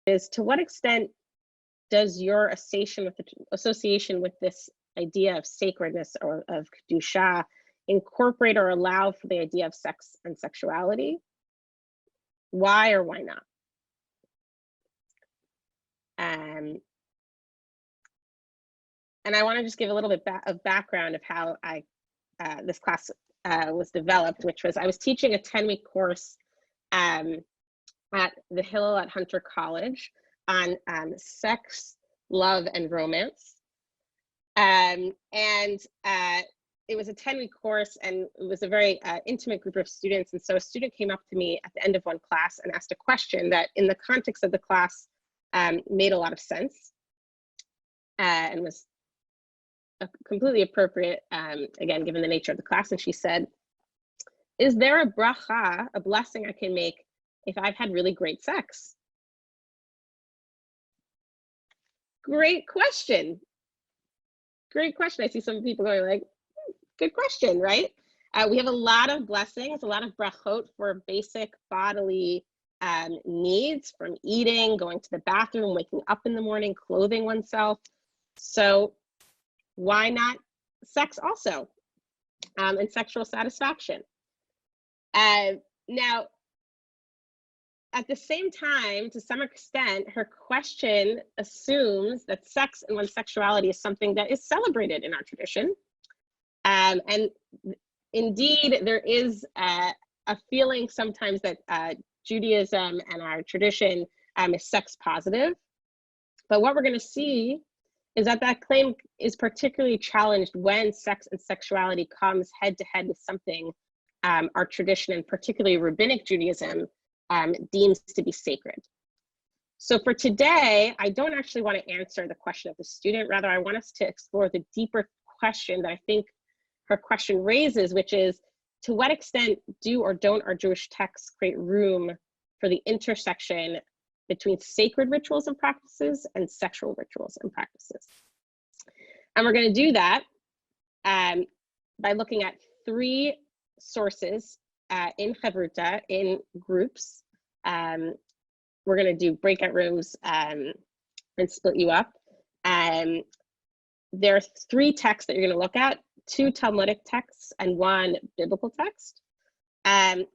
is, to what extent does your association with this idea of sacredness or of kedusha incorporate or allow for the idea of sex and sexuality? Why or why not? And I want to just give a little bit of background of how this class was developed, which was I was teaching a 10-week course at the Hillel at Hunter College on sex, love, and romance. It was a 10-week course, and it was a very intimate group of students. And so a student came up to me at the end of one class and asked a question that in the context of the class made a lot of sense and was completely appropriate, again, given the nature of the class. And she said, is there a bracha, a blessing I can make if I've had really great sex? Great question. Great question. I see some people going like, good question, right? We have a lot of blessings, a lot of brachot for basic bodily needs, from eating, going to the bathroom, waking up in the morning, clothing oneself. So why not sex also, and sexual satisfaction? Now, at the same time, to some extent, her question assumes that sex and one's sexuality is something that is celebrated in our tradition. And indeed, there is a feeling sometimes that Judaism and our tradition is sex positive. But what we're going to see is that that claim is particularly challenged when sex and sexuality comes head to head with something our tradition, and particularly rabbinic Judaism, deems to be sacred. So for today, I don't actually want to answer the question of the student. Rather, I want us to explore the deeper question that I think her question raises, which is, to what extent do or don't our Jewish texts create room for the intersection between sacred rituals and practices and sexual rituals and practices? And we're going to do that by looking at 3 sources in Chavruta, in groups. We're going to do breakout rooms and split you up. There are 3 texts that you're going to look at, 2 Talmudic texts and 1 biblical text. A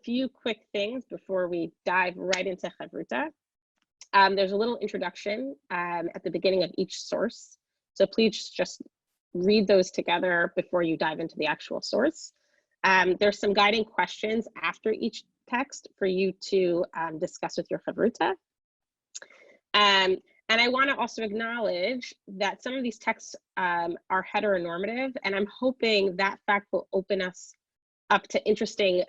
few quick things before we dive right into Chavruta. There's a little introduction at the beginning of each source. So please just read those together before you dive into the actual source. There's some guiding questions after each text for you to discuss with your Chavruta. And I want to also acknowledge that some of these texts are heteronormative, and I'm hoping that fact will open us up to interesting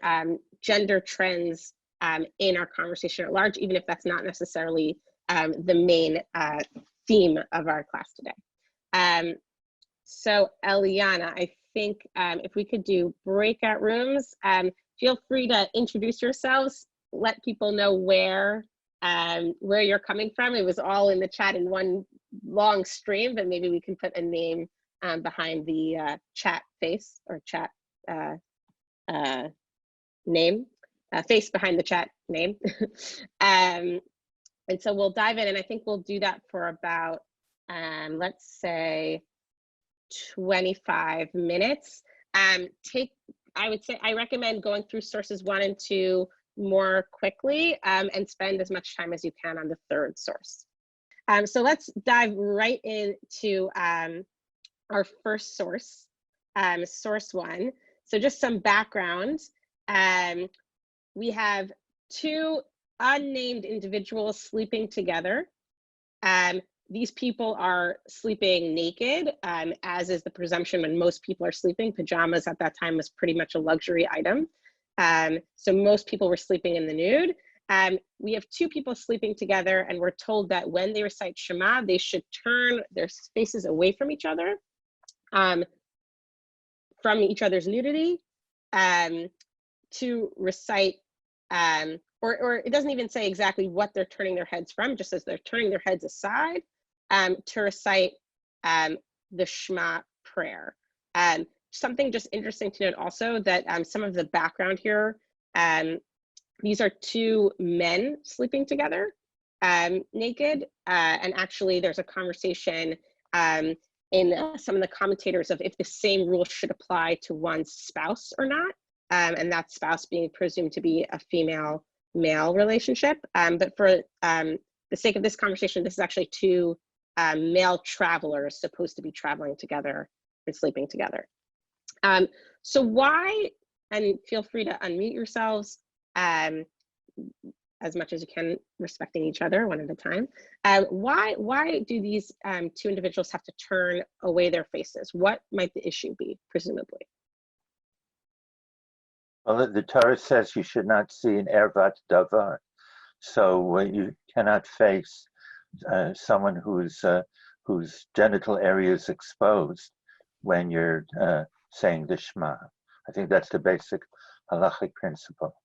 gender trends in our conversation at large, even if that's not necessarily the main theme of our class today. So Eliana, I think if we could do breakout rooms, feel free to introduce yourselves, let people know where you're coming from. It was all in the chat in one long stream, but maybe we can put a name behind the chat face, or chat name, face behind the chat name. And so we'll dive in, and I think we'll do that for about, let's say, 25 minutes. I would say I recommend going through sources 1 and 2 more quickly, and spend as much time as you can on the 3rd source. So let's dive right into our first source, source 1. So just some background. We have 2 unnamed individuals sleeping together. These people are sleeping naked, as is the presumption when most people are sleeping. Pajamas at that time was pretty much a luxury item. So most people were sleeping in the nude. We have 2 people sleeping together, and we're told that when they recite Shema, they should turn their faces away from each other, from each other's nudity, to recite, or it doesn't even say exactly what they're turning their heads from, just as they're turning their heads aside, to recite the Shema prayer. Something just interesting to note also, that some of the background here, these are 2 men sleeping together. naked. And actually, there's a conversation in some of the commentators of if the same rule should apply to one's spouse or not, and that spouse being presumed to be a female-male relationship. But for the sake of this conversation, this is actually two male travelers supposed to be traveling together and sleeping together. So why, and feel free to unmute yourselves as much as you can, respecting each other one at a time. Why do these two individuals have to turn away their faces? What might the issue be, presumably? Well, the Torah says you should not see an ervat davar. So you cannot face someone whose genital area is exposed when you're saying the Shema. I think that's the basic halachic principle.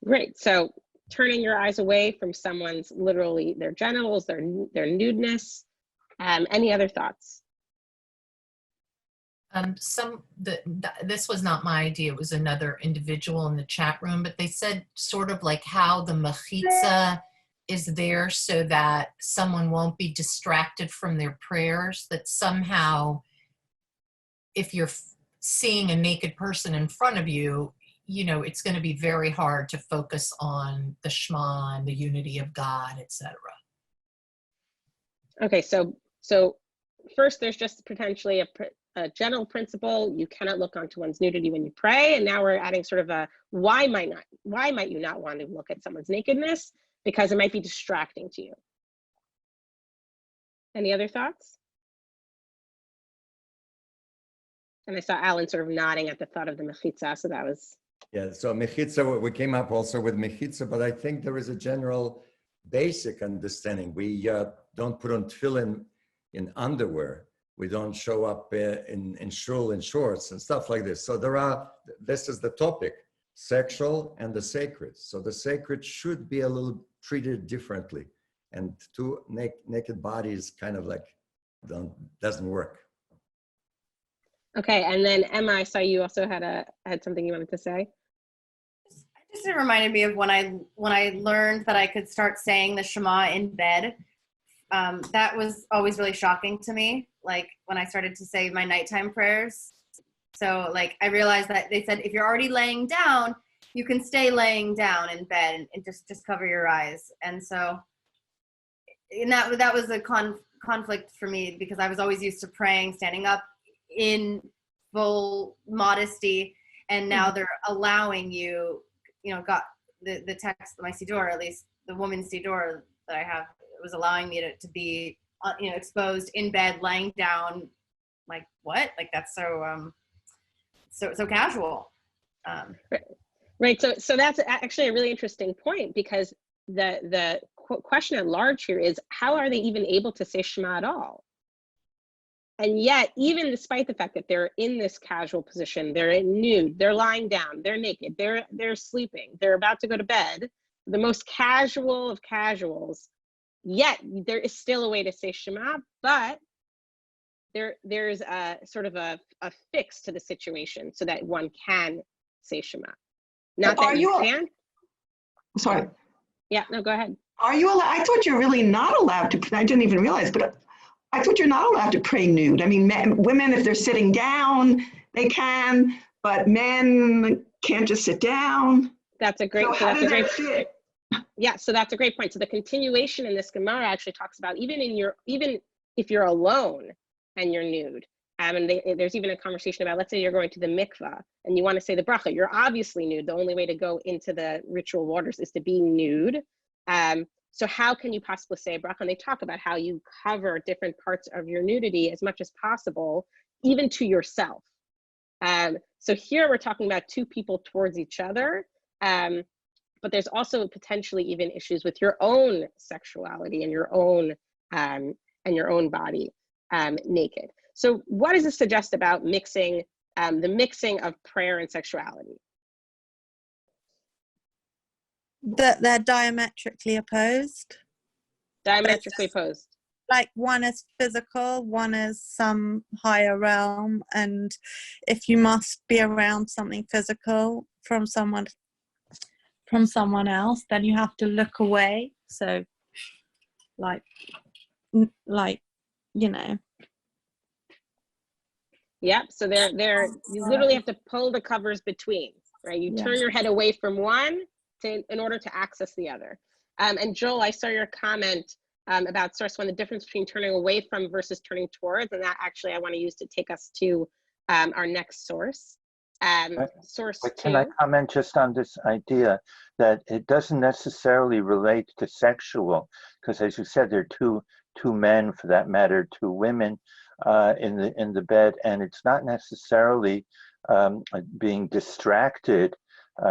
Great. So turning your eyes away from someone's literally their genitals, their nudeness. Any other thoughts? This was not my idea. It was another individual in the chat room, but they said sort of like how the mechitza is there so that someone won't be distracted from their prayers, that somehow if you're seeing a naked person in front of you, you know, it's going to be very hard to focus on the Shema and the unity of God, etc. Okay, so first there's just potentially a general principle: you cannot look onto one's nudity when you pray, and now we're adding sort of a why might you not want to look at someone's nakedness? Because it might be distracting to you. Any other thoughts? And I saw Alan sort of nodding at the thought of the mechitza, so that was. Yeah, so mechitza, we came up also with mechitza, but I think there is a general basic understanding. We don't put on tefillin in underwear. We don't show up in shul in shorts and stuff like this. So this is the topic, sexual and the sacred. So the sacred should be a little treated differently. And two naked bodies kind of like doesn't work. Okay, and then Emma, I saw you also had something you wanted to say. It reminded me of when I learned that I could start saying the Shema in bed. That was always really shocking to me. Like when I started to say my nighttime prayers. So like I realized that they said if you're already laying down, you can stay laying down in bed and just cover your eyes. And so, and that was a conflict for me because I was always used to praying standing up in full modesty, and now they're allowing you. You know, got the text, my siddur, at least the woman's siddur that I have, was allowing me to be, you know, exposed in bed, laying down. Like what? Like that's so casual. Right. So that's actually a really interesting point, because the question at large here is how are they even able to say Shema at all? And yet, even despite the fact that they're in this casual position, they're nude, they're lying down, they're naked, they're sleeping, they're about to go to bed, the most casual of casuals, yet there is still a way to say Shema, but there's a sort of a fix to the situation so that one can say Shema. Not that you can. Sorry. Yeah, no, go ahead. Are you allowed? I thought you're really not allowed to. I didn't even realize, but I thought you're not allowed to pray nude. I mean, women, if they're sitting down, they can, but men can't just sit down. That's a great. So how does that fit? Yeah, so that's a great point. So the continuation in this Gemara actually talks about even if you're alone and you're nude, and there's even a conversation about, let's say you're going to the mikvah and you want to say the bracha. You're obviously nude. The only way to go into the ritual waters is to be nude. So how can you possibly say a bracha? And they talk about how you cover different parts of your nudity as much as possible, even to yourself. So here we're talking about two people towards each other, but there's also potentially even issues with your own sexuality and your own body naked. So what does this suggest about mixing, the mixing of prayer and sexuality? That they're diametrically opposed. Diametrically opposed. Like one is physical, one is some higher realm, and if you must be around something physical from someone from someone else, then you have to look away. So like, you know. Yep. So you literally have to pull the covers between, right? You turn your head away from one in order to access the other. And Joel, I saw your comment about source one, the difference between turning away from versus turning towards, and that actually I want to use to take us to our next source. Source two. Can I comment just on this idea that it doesn't necessarily relate to sexual, because as you said, there are two men, for that matter, two women in the bed, and it's not necessarily being distracted.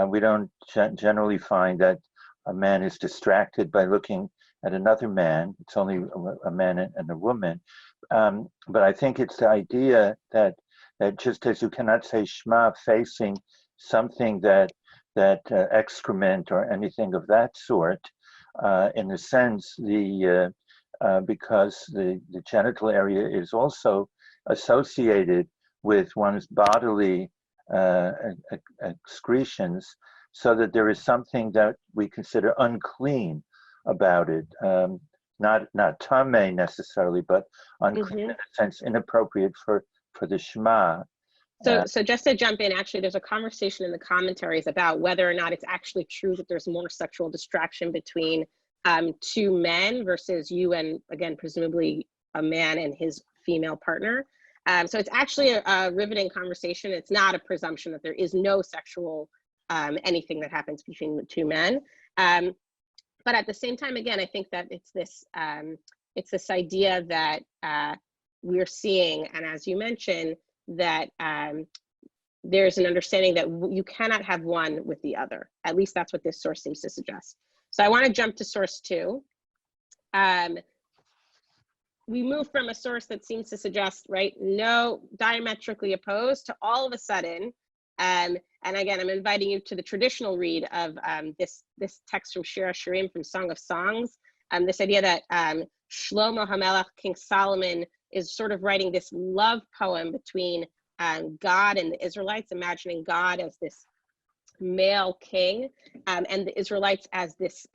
We don't generally find that a man is distracted by looking at another man. It's only a man and a woman. But I think it's the idea that just as you cannot say Shema facing something that excrement or anything of that sort, in a sense, because the genital area is also associated with one's bodily excretions, so that there is something that we consider unclean about it. Not tameh necessarily, but unclean in a sense, inappropriate for the Shema. So just to jump in, actually, there's a conversation in the commentaries about whether or not it's actually true that there's more sexual distraction between two men versus you and, again, presumably a man and his female partner. So it's actually a riveting conversation. It's not a presumption that there is no sexual anything that happens between the two men. But at the same time, again, I think that it's this idea that we're seeing, and as you mentioned, that there's an understanding that you cannot have one with the other. At least that's what this source seems to suggest. So I want to jump to source two. We move from a source that seems to suggest, right, no, diametrically opposed, to all of a sudden, and again, I'm inviting you to the traditional read of this text from Shir HaShirim, from Song of Songs, this idea that Shlomo HaMelech, King Solomon, is sort of writing this love poem between God and the Israelites, imagining God as this male king, and the Israelites as this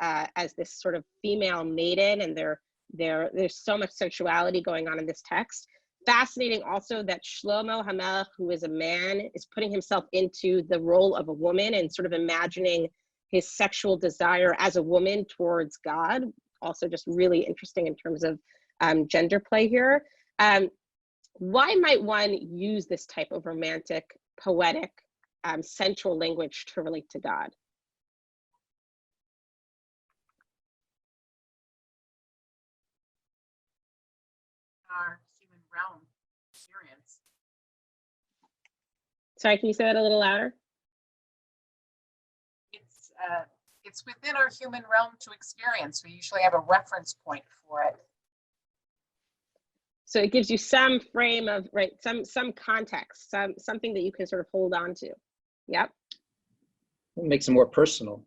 sort of female maiden, and there's so much sensuality going on in this text. Fascinating also that Shlomo HaMelech, who is a man, is putting himself into the role of a woman and sort of imagining his sexual desire as a woman towards God. Also just really interesting in terms of gender play here. Why might one use this type of romantic, poetic, sensual language to relate to God? Our human realm experience. Sorry, can you say that a little louder? It's within our human realm to experience. We usually have a reference point for it. So it gives you some frame of, right, some context, something that you can sort of hold on to. Yep. It makes it more personal.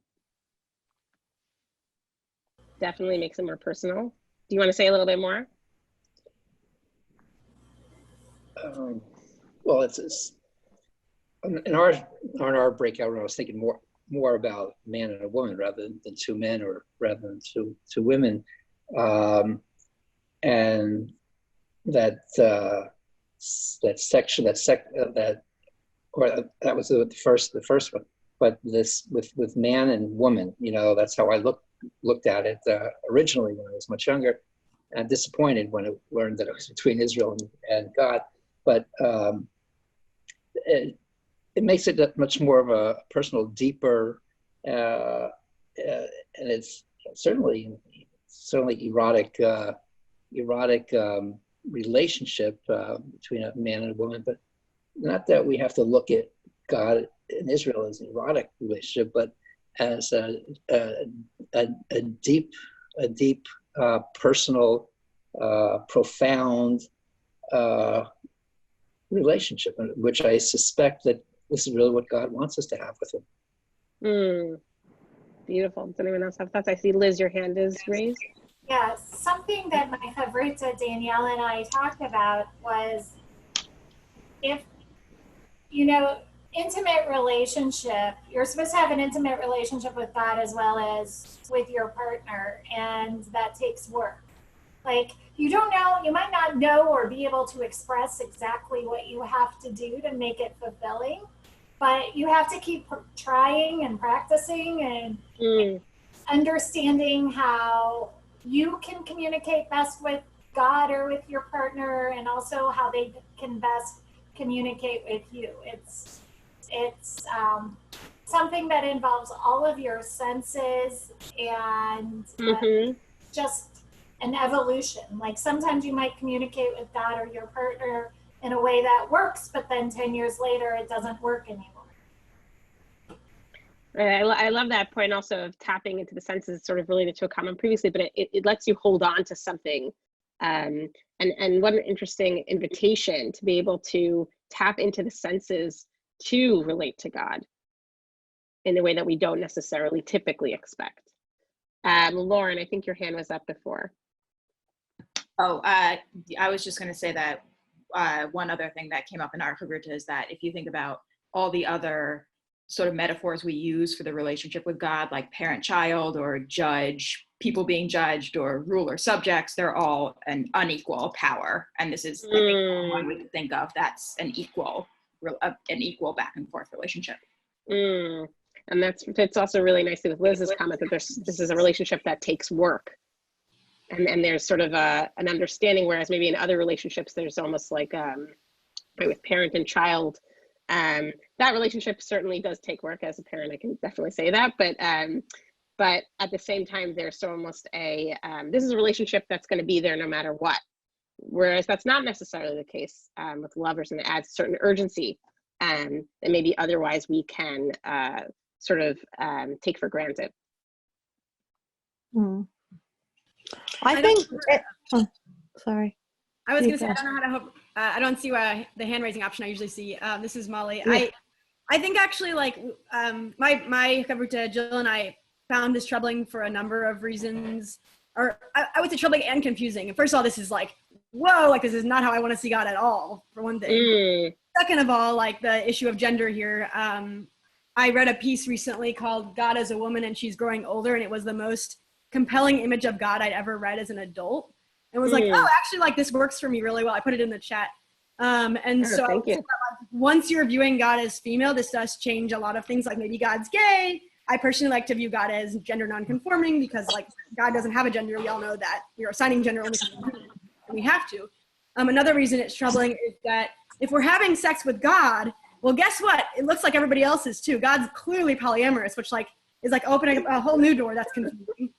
Definitely makes it more personal. Do you want to say a little bit more? Well, it's in our breakout room, I was thinking more about a man and a woman rather than two men, or rather than two women, and that section that was the first one. But this with man and woman, you know, that's how I looked at it originally when I was much younger, and disappointed when I learned that it was between Israel and God. But it makes it that much more of a personal, deeper, and it's certainly erotic relationship between a man and a woman. But not that we have to look at God in Israel as an erotic relationship, but as a deep, personal, profound relationship, which I suspect that this is really what God wants us to have with him. Beautiful. Does anyone else have thoughts? I see, Liz, your hand is raised. Yeah, something that my favorita Danielle and I talked about was, if, you know, intimate relationship, you're supposed to have an intimate relationship with God as well as with your partner, and that takes work. Like, you don't know, you might not know or be able to express exactly what you have to do to make it fulfilling, but you have to keep trying and practicing and understanding how you can communicate best with God or with your partner, and also how they can best communicate with you. It's something that involves all of your senses and just an evolution. Like, sometimes you might communicate with God or your partner in a way that works, but then 10 years later it doesn't work anymore. I love that point also of tapping into the senses, sort of related to a comment previously, but it lets you hold on to something. And what an interesting invitation to be able to tap into the senses to relate to God in a way that we don't necessarily typically expect. Lauren, I think your hand was up before. Oh, I was just going to say that one other thing that came up in our Kugurta is that if you think about all the other sort of metaphors we use for the relationship with God, like parent-child or judge, people being judged, or ruler subjects, they're all an unequal power. And this is, I think, one we could think of that's an equal back and forth relationship. And that fits also really nicely with Liz's comment that this is a relationship that takes work. And there's sort of an understanding, whereas maybe in other relationships, there's almost like, with parent and child, that relationship certainly does take work. As a parent, I can definitely say that, but at the same time, there's almost this is a relationship that's going to be there no matter what. Whereas that's not necessarily the case with lovers, and it adds certain urgency that maybe otherwise we can sort of take for granted. I think, sorry. I was going to say, I don't know how to hope, I don't see the hand raising option I usually see. This is Molly. Yeah. I think actually, like, my Kavruta, Jill and I found this troubling for a number of reasons, or I would say troubling and confusing. First of all, this is like, whoa, like, this is not how I want to see God at all, for one thing. Second of all, like, the issue of gender here. I read a piece recently called God as a Woman and She's Growing Older, and it was the most compelling image of God I'd ever read as an adult. And was like, oh, actually, like, this works for me really well. I put it in the chat. So once you're viewing God as female, this does change a lot of things. Like, maybe God's gay. I personally like to view God as gender nonconforming, because, like, God doesn't have a gender. We all know that. We're assigning gender only and we have to. Another reason it's troubling is that if we're having sex with God, well, guess what? It looks like everybody else is too. God's clearly polyamorous, which, like, is like opening a whole new door that's confusing.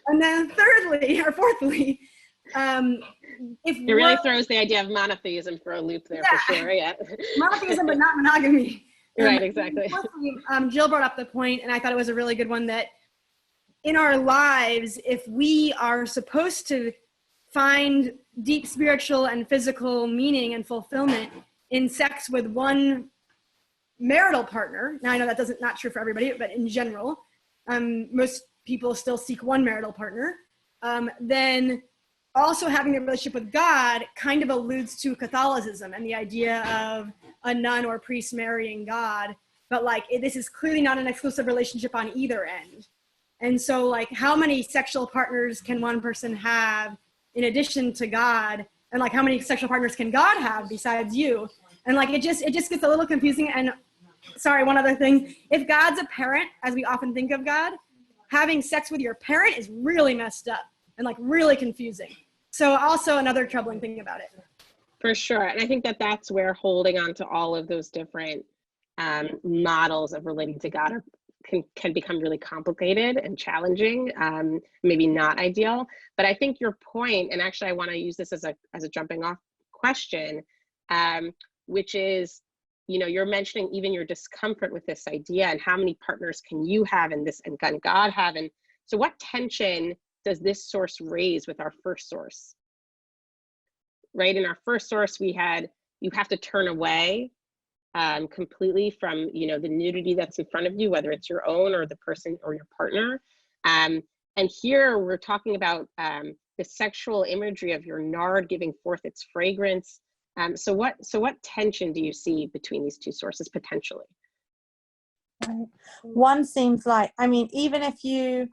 And then fourthly, if it really throws the idea of monotheism for a loop there, for sure. Yeah, monotheism, but not monogamy. Right, exactly. Jill brought up the point, and I thought it was a really good one, that in our lives, if we are supposed to find deep spiritual and physical meaning and fulfillment in sex with one marital partner, now I know that not true for everybody, but in general, most people still seek one marital partner, then also having a relationship with God kind of alludes to Catholicism and the idea of a nun or priest marrying God, but, like, this is clearly not an exclusive relationship on either end. And so, like, how many sexual partners can one person have in addition to God? And, like, how many sexual partners can God have besides you? And, like, it just gets a little confusing. And sorry, one other thing, if God's a parent, as we often think of God, having sex with your parent is really messed up and, like, really confusing. So also another troubling thing about it. For sure. And I think that that's where holding on to all of those different models of relating to God can become really complicated and challenging, maybe not ideal. But I think your point, and actually I want to use this as a jumping off question, which is, you know, you're mentioning even your discomfort with this idea, and how many partners can you have in this, and can God have? And so what tension does this source raise with our first source? Right, in our first source, we had, you have to turn away completely from, you know, the nudity that's in front of you, whether it's your own or the person or your partner. And here we're talking about the sexual imagery of your nard giving forth its fragrance, So what tension do you see between these two sources potentially? Right. One seems like, I mean, even if you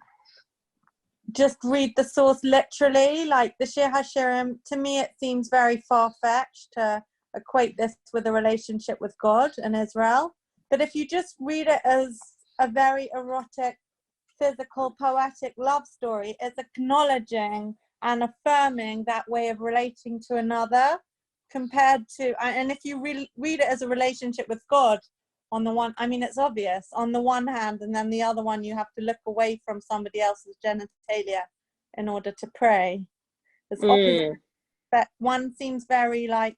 just read the source literally, like the Shir HaShirim, to me it seems very far-fetched to equate this with a relationship with God and Israel. But if you just read it as a very erotic, physical, poetic love story, it's acknowledging and affirming that way of relating to another, compared to, and if you read it as a relationship with God, on the one, I mean, it's obvious on the one hand, and then the other one, you have to look away from somebody else's genitalia in order to pray. It's opposite, but one seems very like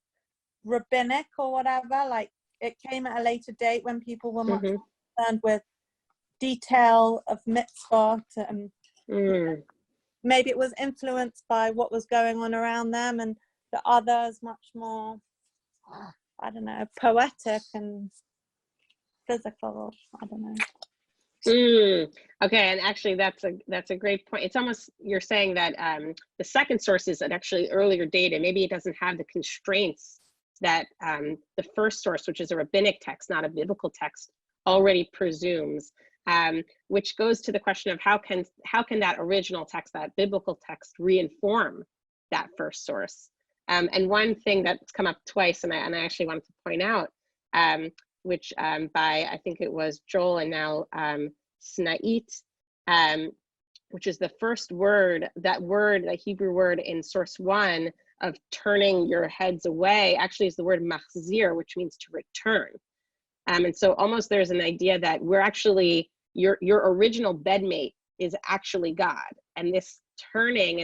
rabbinic or whatever, like it came at a later date when people were much concerned with detail of mitzvot, and maybe it was influenced by what was going on around them, and the others much more, I don't know, poetic and physical. I don't know. Okay, and actually that's a great point. It's almost, you're saying that the second source is an actually earlier dated. Maybe it doesn't have the constraints that the first source, which is a rabbinic text, not a biblical text, already presumes. Which goes to the question of how can that original text, that biblical text, reinform that first source? And one thing that's come up twice, and I actually wanted to point out, which by, I think it was Joel and now Snait, which is the first word, that Hebrew word in source 1 of turning your heads away, actually is the word machzir, which means to return. And so almost there's an idea that we're actually, your original bedmate is actually God. And this turning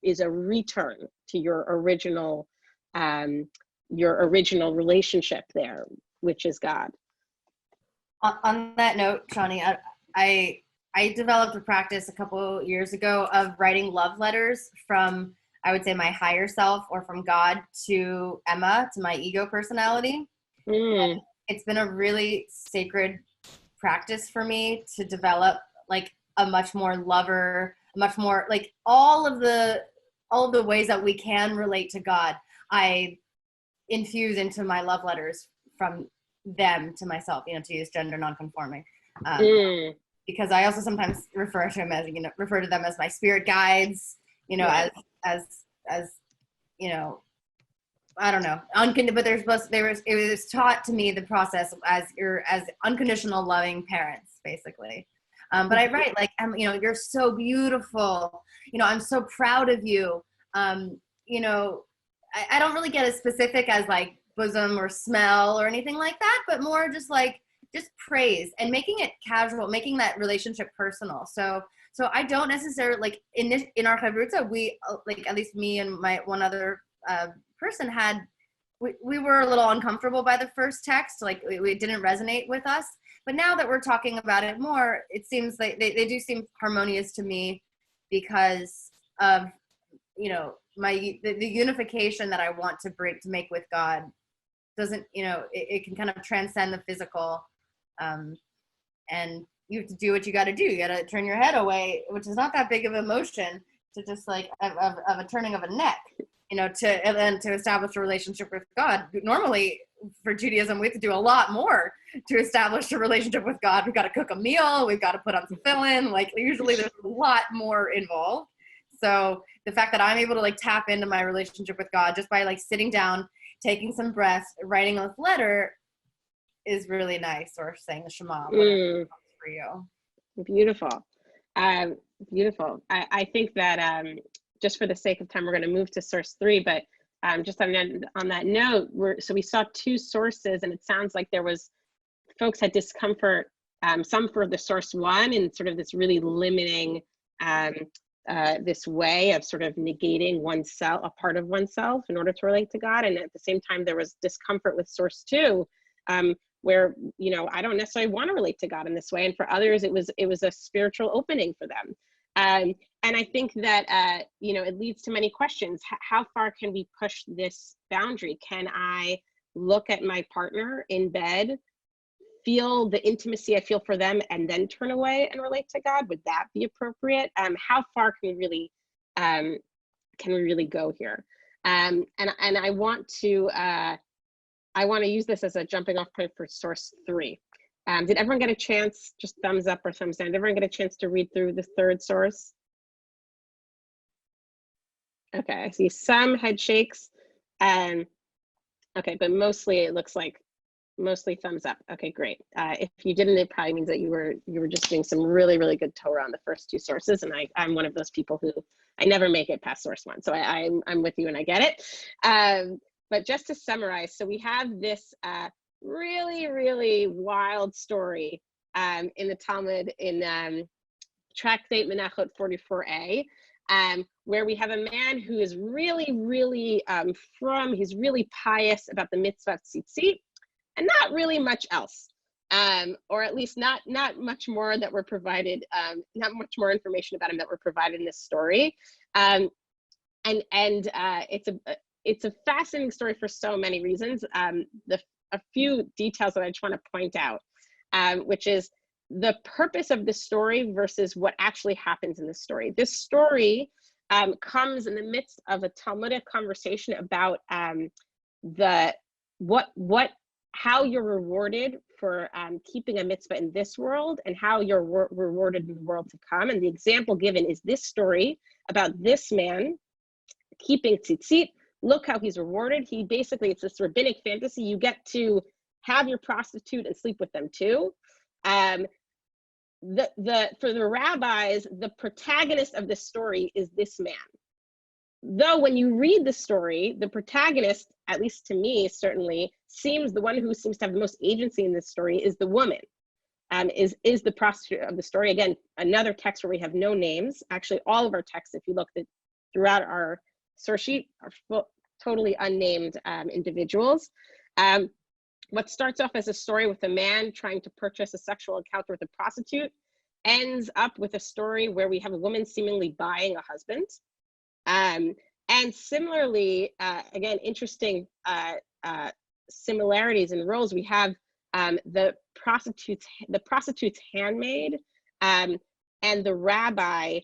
is a return to your original relationship there, which is God. On that note, Shani, I developed a practice a couple years ago of writing love letters from, I would say, my higher self or from God to Emma, to my ego personality. It's been a really sacred practice for me to develop like a much more lover, much more like all of the ways that we can relate to God. I infuse into my love letters from them to myself, to use gender nonconforming. Because I also sometimes refer to them as my spirit guides, as I don't know, but it was taught to me the process as unconditional loving parents, basically. But I write like, you're so beautiful. I'm so proud of you. I don't really get as specific as like bosom or smell or anything like that, but more just praise and making it casual, making that relationship personal. So I don't necessarily like in our chavruta, we like, at least me and my one other person we were a little uncomfortable by the first text, like it didn't resonate with us. But now that we're talking about it more, it seems like they do seem harmonious to me because of the unification that I want to make with God doesn't, it can kind of transcend the physical, and you have to do what you got to do. You got to turn your head away, which is not that big of an emotion, to just like of a turning of a neck, to establish a relationship with God. Normally for Judaism, we have to do a lot more to establish a relationship with God. We've got to cook a meal. We've got to put on some fill-in. Like usually there's a lot more involved. So the fact that I'm able to like tap into my relationship with God just by like sitting down, taking some breaths, writing a letter is really nice, or saying the Shema for you. Beautiful. Beautiful. I think that just for the sake of time, we're going to move to source 3, but just on that note, we saw two sources, and it sounds like folks had discomfort, some for the source 1 and sort of this really limiting this way of sort of negating oneself, a part of oneself, in order to relate to God. And at the same time, there was discomfort with source 2, where I don't necessarily want to relate to God in this way, and for others it was a spiritual opening for them. And I think that it leads to many questions. How far can we push this boundary? Can I look at my partner in bed, feel the intimacy I feel for them, and then turn away and relate to God? Would that be appropriate? How far can we really go here? And I want to use this as a jumping off point for source 3. Did everyone get a chance, just thumbs up or thumbs down, did everyone get a chance to read through the third source? Okay, I see some head shakes. Okay, but mostly it looks like mostly thumbs up. Okay, great. If you didn't, it probably means that you were just doing some really, really good Torah on the first 2 sources, and I'm one of those people who I never make it past source 1, so I'm with you and I get it. But just to summarize, so we have this really, really wild story in the Talmud in Tractate Menachot 44a, where we have a man who is really, really he's really pious about the mitzvah of tzitzit, and not really much else, or at least not much more that we're provided, not much more information about him that we're provided in this story. It's a fascinating story for so many reasons. A few details that I just want to point out, which is the purpose of the story versus what actually happens in the story. This story comes in the midst of a Talmudic conversation about how you're rewarded for keeping a mitzvah in this world and how you're rewarded in the world to come. And the example given is this story about this man keeping tzitzit. Look how he's rewarded. He basically, it's this rabbinic fantasy. You get to have your prostitute and sleep with them too. For the rabbis, the protagonist of this story is this man. Though when you read the story, the protagonist, at least to me, certainly seems the one who seems to have the most agency in this story is the woman, is the prostitute of the story. Again, another text where we have no names. Actually, all of our texts, if you look throughout our source sheet, are totally unnamed individuals. What starts off as a story with a man trying to purchase a sexual encounter with a prostitute ends up with a story where we have a woman seemingly buying a husband. And similarly, again, interesting similarities in roles. We have the prostitute's handmaid and the rabbi,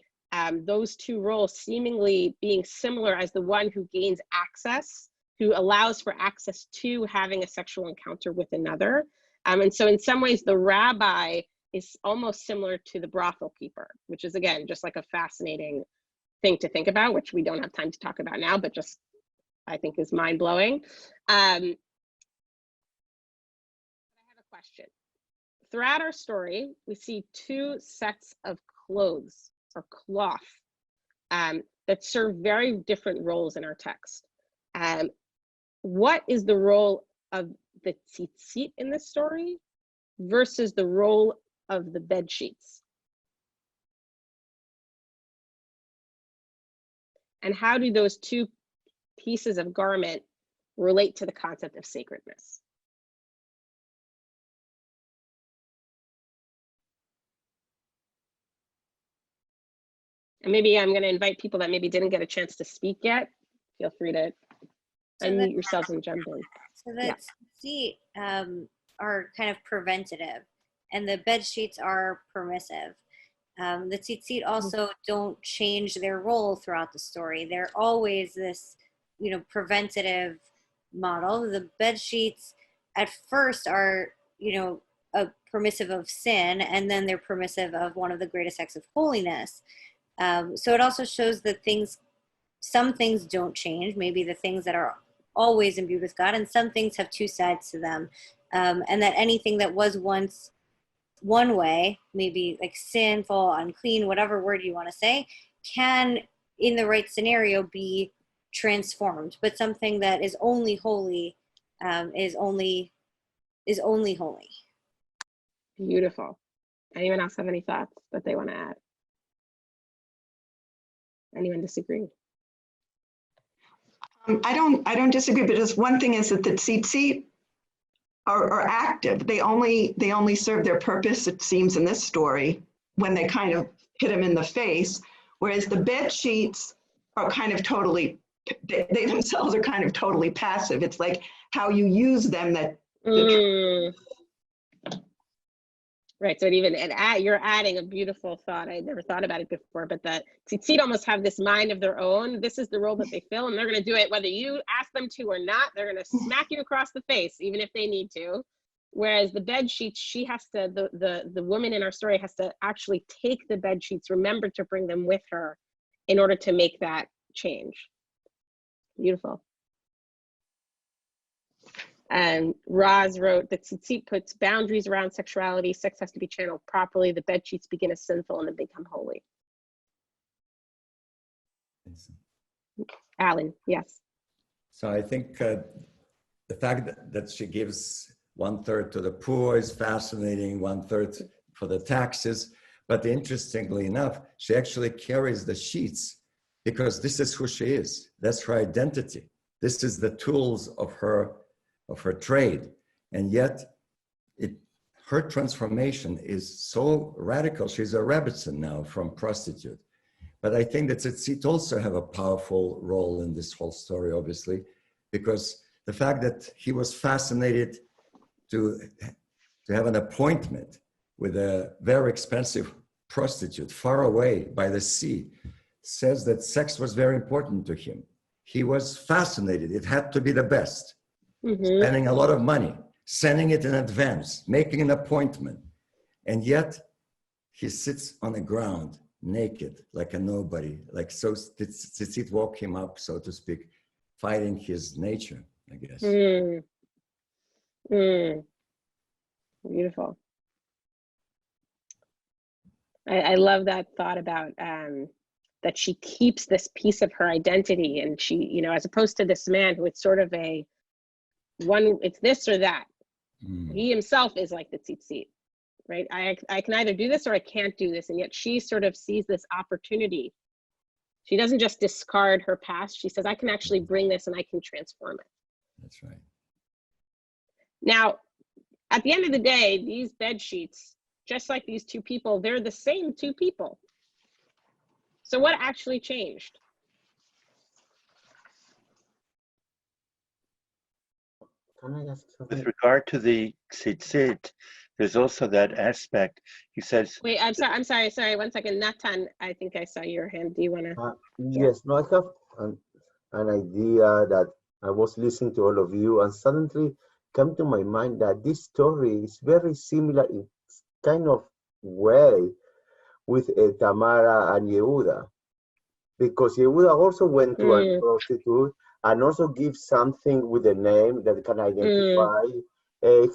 those 2 roles seemingly being similar as the one who gains access, who allows for access to having a sexual encounter with another. And so in some ways, the rabbi is almost similar to the brothel keeper, which is, again, just like a fascinating thing to think about, which we don't have time to talk about now, but just I think is mind-blowing. I have a question. Throughout our story, we see 2 sets of clothes or cloth that serve very different roles in our text. What is the role of the tzitzit in this story versus the role of the bed sheets? And how do those 2 pieces of garment relate to the concept of sacredness? And maybe I'm going to invite people that maybe didn't get a chance to speak yet. Feel free to unmute yourselves and jump in. So the tzitzit are kind of preventative, and the bed sheets are permissive. The tzitzit also don't change their role throughout the story. They're always this, preventative model. The bed sheets at first are, permissive of sin, and then they're permissive of one of the greatest acts of holiness. So it also shows that some things don't change, maybe the things that are always imbued with God, and some things have 2 sides to them. And that anything that was once one way, maybe like sinful, unclean, whatever word you want to say, can, in the right scenario, be transformed. But something that is only holy is only holy. Beautiful. Anyone else have any thoughts that they want to add? Anyone disagree? I don't disagree, but just one thing is that the tzitzit are active. They only serve their purpose, it seems, in this story when they kind of hit him in the face, whereas the bed sheets are kind of totally, they themselves are kind of totally passive. It's like how you use them that. Right. So you're adding a beautiful thought. I never thought about it before, but that tzitzit almost have this mind of their own. This is the role that they fill, and they're going to do it whether you ask them to or not. They're going to smack you across the face, even if they need to. Whereas the bed sheets, she has to, the woman in our story has to actually take the bed sheets, remember to bring them with her in order to make that change. Beautiful. And Roz wrote that tzitzit puts boundaries around sexuality. Sex has to be channeled properly. The bed sheets begin as sinful and then become holy. Alan, yes. So I think the fact that she gives 1/3 to the poor is fascinating, 1/3 for the taxes. But interestingly enough, she actually carries the sheets because this is who she is. That's her identity. This is the tools of her trade. And yet her transformation is so radical. She's a Rebbetzin now from prostitute. But I think that tzitzit also have a powerful role in this whole story, obviously, because the fact that he was fascinated to have an appointment with a very expensive prostitute far away by the sea says that sex was very important to him. He was fascinated. It had to be the best. Spending a lot of money, sending it in advance, making an appointment. And yet he sits on the ground naked, like a nobody, like so tzitzit woke him up, so to speak, fighting his nature, I guess. Beautiful. I love that thought about that she keeps this piece of her identity, and she, you know, as opposed to this man who it's sort of it's this or that. He himself is like the tzitzit, right? I can either do this or I can't do this, and yet she sort of sees this opportunity. She doesn't just discard her past. She says, I can actually bring this and I can transform it. That's right. Now, at the end of the day, these bed sheets, just like these two people, they're the same two people. So what actually changed? Can I ask something? With regard to the tzitzit, there's also that aspect. He says. Wait, I'm sorry. 1 second, Natan. I think I saw your hand. Do you want to? Yes. No, I have an idea that I was listening to all of you, and suddenly came to my mind that this story is very similar in kind of way with Tamara and Yehuda, because Yehuda also went to a prostitute and also gives something with a name that can identify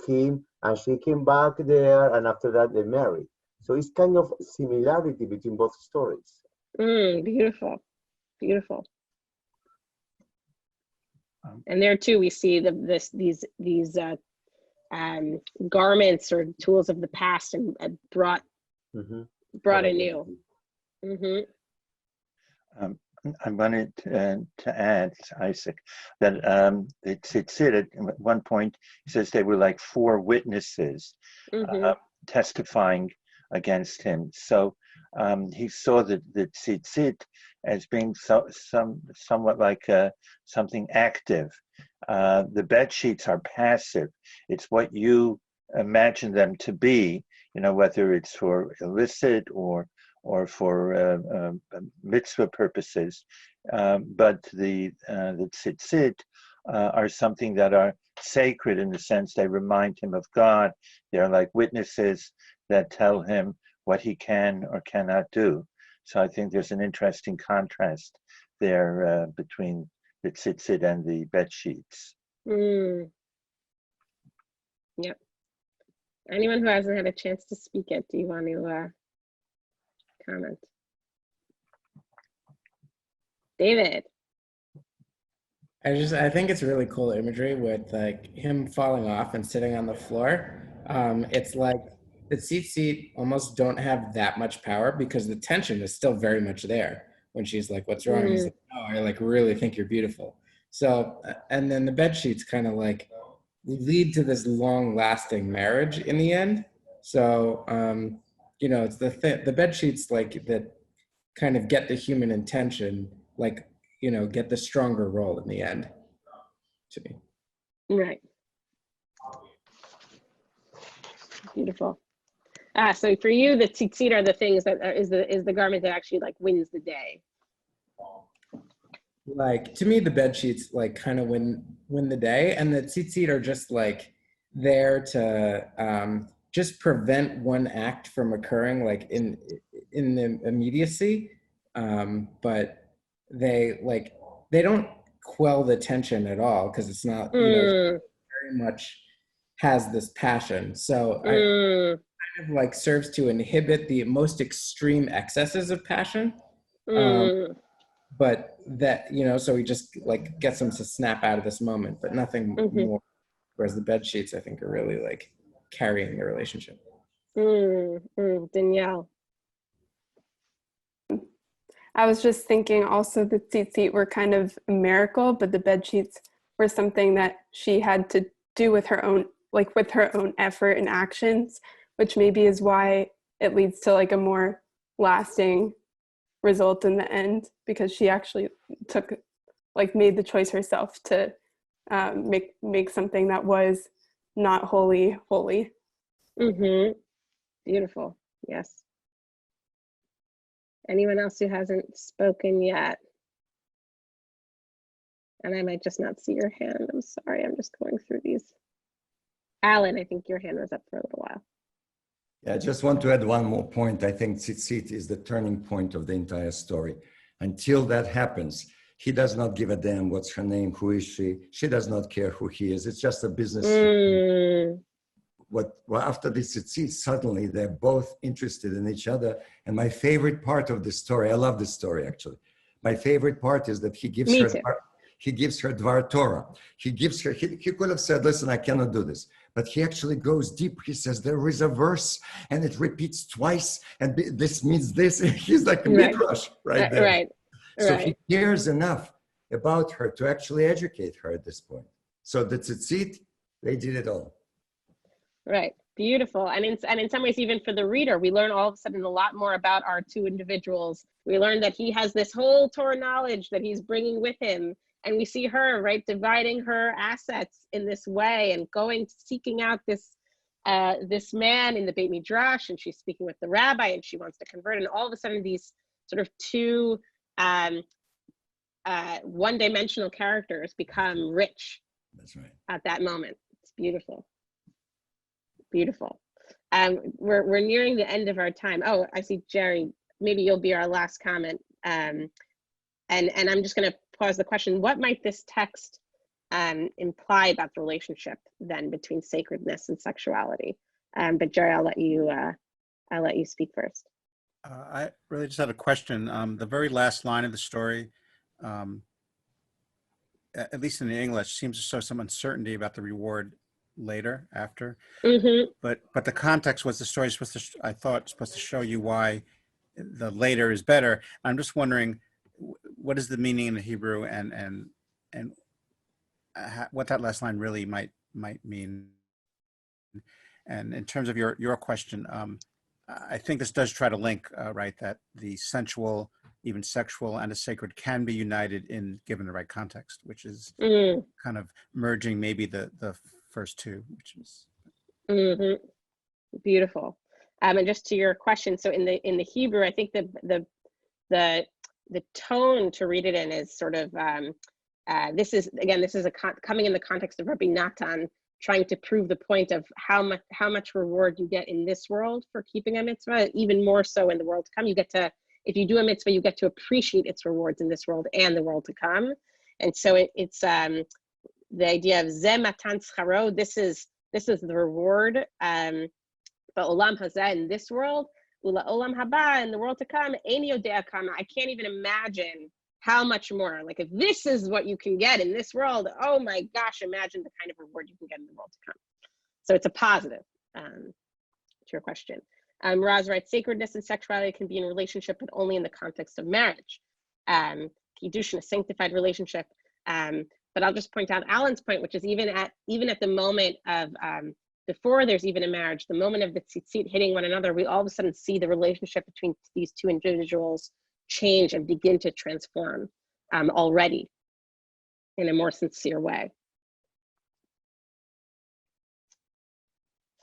him, and she came back there, and after that they married. So it's kind of similarity between both stories. Beautiful, beautiful. And there too, we see these garments or tools of the past and brought anew. I wanted to add, Isaac, that the tzitzit at one point, he says they were like 4 witnesses testifying against him. So he saw the tzitzit as being somewhat like something active. The bed sheets are passive. It's what you imagine them to be, you know, whether it's for illicit or for mitzvah purposes, but the tzitzit are something that are sacred in the sense they remind him of God. They're like witnesses that tell him what he can or cannot do. So I think there's an interesting contrast there between the tzitzit and the bed sheets. Yep. Anyone who hasn't had a chance to speak it, do you want to comment? David. I think it's really cool imagery with like him falling off and sitting on the floor. It's like the tzitzit almost don't have that much power because the tension is still very much there. When she's like, "What's wrong?" He's like, "Oh, I like really think you're beautiful." So, and then the bed sheets kind of like lead to this long-lasting marriage in the end. So, you know, it's the bed sheets like that kind of get the human intention, like, you know, get the stronger role in the end. To me, right. Beautiful. So for you, the tzitzit are the things that is the garment that actually like wins the day. Like, to me, the bed sheets like kind of win the day, and the tzitzit are just like there to just prevent one act from occurring, like in the immediacy. But they don't quell the tension at all, because it's not, you know, very much has this passion. So I kind of like serves to inhibit the most extreme excesses of passion. But that, you know, so he just like gets them to snap out of this moment, but nothing more. Whereas the bed sheets, I think, are really like carrying the relationship. Danielle. I was just thinking also the tzitzit were kind of a miracle, but the bed sheets were something that she had to do with her own, like with her own effort and actions, which maybe is why it leads to like a more lasting result in the end, because she actually made the choice herself to make something that was not holy. Beautiful. Yes. Anyone else who hasn't spoken yet? And I might just not see your hand. I'm sorry. I'm just going through these. Alan, I think your hand was up for a little while. Yeah, I just want to add one more point. I think tzitzit is the turning point of the entire story. Until that happens, he does not give a damn what's her name, who is she. She does not care who he is. It's just a business. After the tzitzit, suddenly they're both interested in each other. And my favorite part of the story, I love this story actually. My favorite part is that he gives her Dvar Torah. He could have said, listen, I cannot do this. But he actually goes deep. He says, there is a verse and it repeats twice. And this means this. He's like a midrash right there. So he cares enough about her to actually educate her at this point. So the tzitzit, they did it all. Right. Beautiful. And in some ways, even for the reader, we learn all of a sudden a lot more about our two individuals. We learn that he has this whole Torah knowledge that he's bringing with him. And we see her, right, dividing her assets in this way and seeking out this man in the Beit Midrash, and she's speaking with the rabbi and she wants to convert. And all of a sudden these sort of two one-dimensional characters become rich. That's right. At that moment. It's beautiful. Beautiful. We're nearing the end of our time. Oh, I see Jerry. Maybe you'll be our last comment. And I'm just going to pose the question: what might this text imply about the relationship then between sacredness and sexuality? But Jerry, I'll let you speak first. I really just had a question. The very last line of the story, at least in the English, seems to show some uncertainty about the reward later, after. But the context was the story supposed to, I thought, supposed to show you why the later is better. I'm just wondering, what is the meaning in the Hebrew and what that last line really might mean. And in terms of your question, I think this does try to link, right, that the sensual, even sexual, and the sacred can be united in given the right context, which is kind of merging maybe the first two, which is beautiful. And just to your question, so in the Hebrew, I think the tone to read it in is sort of this is coming in the context of Rabbi Natan trying to prove the point of how much reward you get in this world for keeping a mitzvah, even more so in the world to come. You get to, if you do a mitzvah, you get to appreciate its rewards in this world and the world to come. And so it's the idea of Zeh matan scharo. This is the reward. But olam hazeh, in this world, ula olam haba, in the world to come, ein yodea kama. I can't even imagine how much more. Like, if this is what you can get in this world, oh my gosh, imagine the kind of reward you can get in the world to come. So it's a positive to your question. Raz writes, sacredness and sexuality can be in relationship, but only in the context of marriage. Kiddushin, a sanctified relationship. But I'll just point out Alan's point, which is even at the moment of before there's even a marriage, the moment of the tzitzit hitting one another, we all of a sudden see the relationship between these two individuals change and begin to transform already in a more sincere way.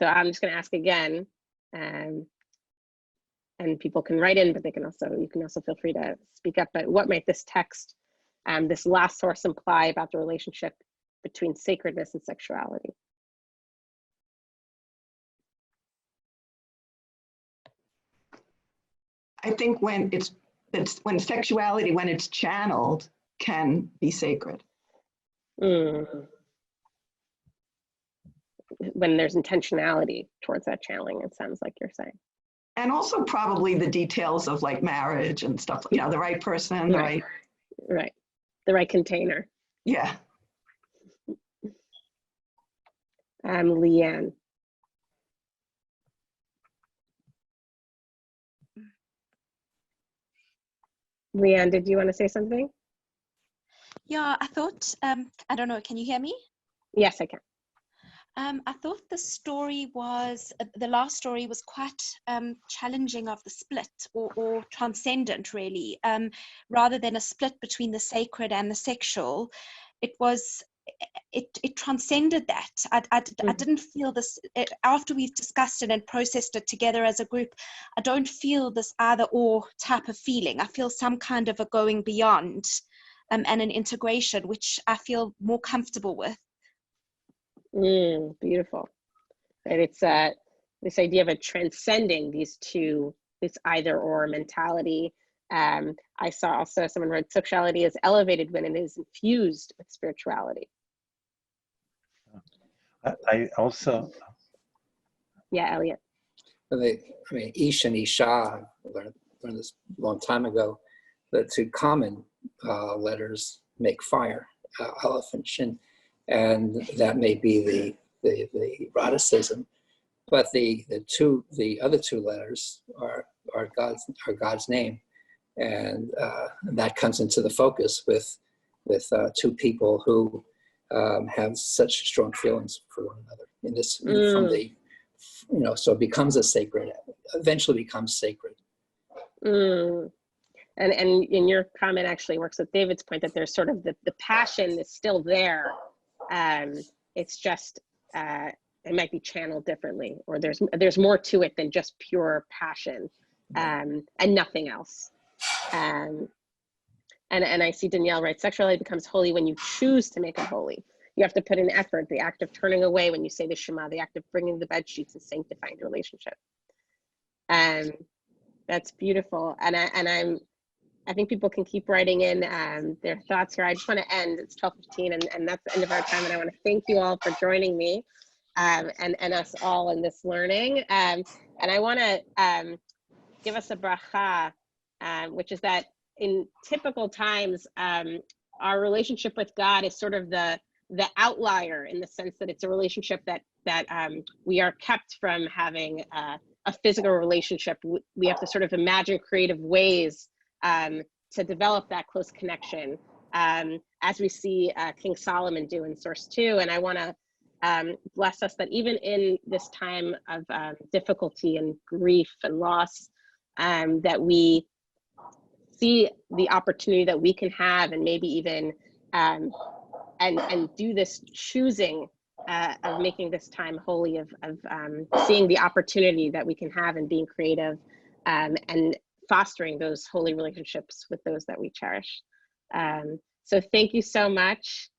So I'm just going to ask again, And people can write in, but you can also feel free to speak up. But what might this text, this last source, imply about the relationship between sacredness and sexuality? I think when when sexuality, when it's channeled, can be sacred. When there's intentionality towards that channeling, it sounds like you're saying. And also probably the details of like marriage and stuff, you know, the right person, right, the right container. Yeah. Leanne. Leanne, did you want to say something? Yeah, I thought, I don't know, can you hear me? Yes, I can. I thought the story was, the last story was quite challenging of the split or transcendent, really. Rather than a split between the sacred and the sexual, it transcended that. I didn't feel this, after we've discussed it and processed it together as a group, I don't feel this either or type of feeling. I feel some kind of a going beyond and an integration, which I feel more comfortable with. Beautiful. And it's this idea of a transcending these two, this either or mentality. I saw also someone wrote sexuality is elevated when it is infused with spirituality. I also. Yeah, Elliot. Ish and Isha, I learned this a long time ago. The two common letters make fire, Aleph and Shin. And that may be the eroticism, but the other two letters are God's name, and that comes into the focus with two people who have such strong feelings for one another. In this, from the, so it becomes a sacred, eventually becomes sacred. And in your comment actually works with David's point that there's sort of the passion is still there. It's just it might be channeled differently, or there's more to it than just pure passion, and nothing else. And I see Danielle write, sexuality becomes holy when you choose to make it holy. You have to put in effort, the act of turning away when you say the Shema, the act of bringing the bed sheets and sanctifying the relationship. That's beautiful. And I think people can keep writing in their thoughts here. I just want to end, it's 12:15, and that's the end of our time. And I want to thank you all for joining me and us all in this learning. And I want to give us a bracha, which is that in typical times, our relationship with God is sort of the outlier, in the sense that it's a relationship that we are kept from having a physical relationship. We have to sort of imagine creative ways to develop that close connection, as we see King Solomon do in Source 2. And I want to bless us that even in this time of difficulty and grief and loss, that we see the opportunity that we can have, and maybe even and do this choosing of making this time holy, of seeing the opportunity that we can have and being creative, and fostering those holy relationships with those that we cherish. So thank you so much.